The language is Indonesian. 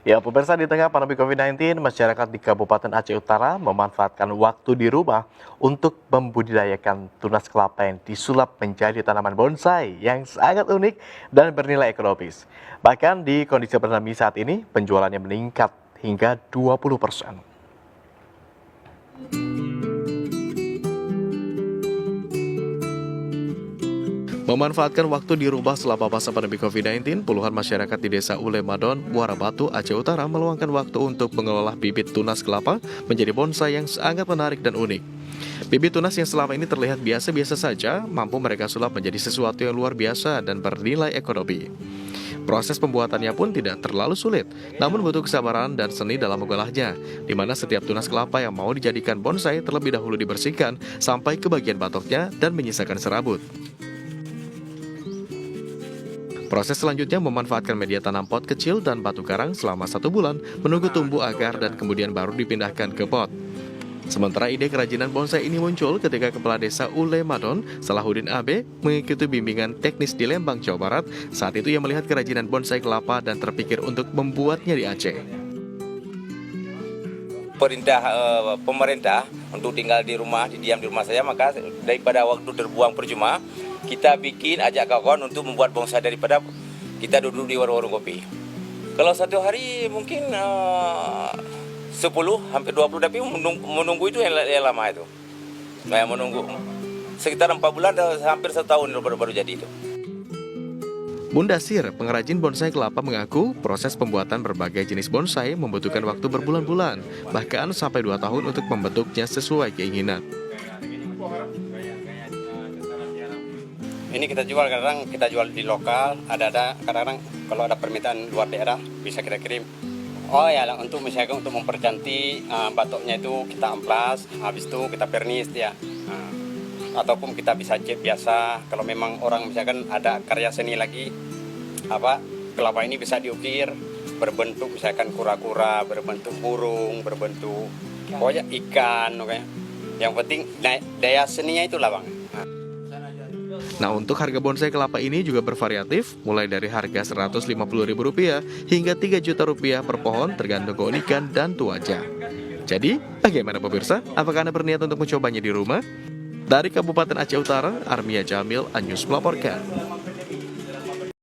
Ya, pemirsa, di tengah pandemi COVID-19, masyarakat di Kabupaten Aceh Utara memanfaatkan waktu di rumah untuk membudidayakan tunas kelapa yang disulap menjadi tanaman bonsai yang sangat unik dan bernilai ekonomis. Bahkan di kondisi pandemi saat ini, penjualannya meningkat hingga 20%. Memanfaatkan waktu di rumah selama masa pandemi COVID-19, puluhan masyarakat di Desa Ulemadon, Muara Batu, Aceh Utara meluangkan waktu untuk mengelola bibit tunas kelapa menjadi bonsai yang sangat menarik dan unik. Bibit tunas yang selama ini terlihat biasa-biasa saja, mampu mereka sulap menjadi sesuatu yang luar biasa dan bernilai ekonomi. Proses pembuatannya pun tidak terlalu sulit, namun butuh kesabaran dan seni dalam mengolahnya, di mana setiap tunas kelapa yang mau dijadikan bonsai terlebih dahulu dibersihkan sampai ke bagian batoknya dan menyisakan serabut. Proses selanjutnya memanfaatkan media tanam pot kecil dan batu karang selama 1 bulan, menunggu tumbuh akar dan kemudian baru dipindahkan ke pot. Sementara ide kerajinan bonsai ini muncul ketika Kepala Desa Ulemadon, Salahuddin Abe, mengikuti bimbingan teknis di Lembang, Jawa Barat. Saat itu ia melihat kerajinan bonsai kelapa dan terpikir untuk membuatnya di Aceh. Pemerintah untuk tinggal di rumah, diam di rumah saja, maka daripada waktu terbuang percuma, kita bikin ajak kawan untuk membuat bonsai daripada kita duduk di warung-warung kopi. Kalau satu hari mungkin 10 hampir 20, tapi menunggu itu yang lama itu. Kayak menunggu sekitar 4 bulan atau hampir setahun baru jadi itu. Mundasir, pengrajin bonsai kelapa, mengaku proses pembuatan berbagai jenis bonsai membutuhkan waktu berbulan-bulan, bahkan sampai 2 tahun untuk membentuknya sesuai keinginan. Ini kita jual, kadang kita jual di lokal, kadang-kadang kalau ada permintaan luar daerah bisa kita kirim. Oh ya, untuk misalkan untuk mempercantik batoknya itu kita amplas, habis itu kita pernis dia. Ataupun kita bisa cat biasa. Kalau memang orang misalkan ada karya seni lagi, kelapa ini bisa diukir berbentuk misalkan kura-kura, berbentuk burung, berbentuk pokoknya ikan, okay. Yang penting daya seninya itulah, Bang. Nah, untuk harga bonsai kelapa ini juga bervariatif, mulai dari harga Rp150.000 hingga Rp3 juta per pohon, tergantung keunikan dan tuaja. Jadi, bagaimana pemirsa? Apakah Anda berniat untuk mencobanya di rumah? Dari Kabupaten Aceh Utara, Armia Jamil, Anyus melaporkan.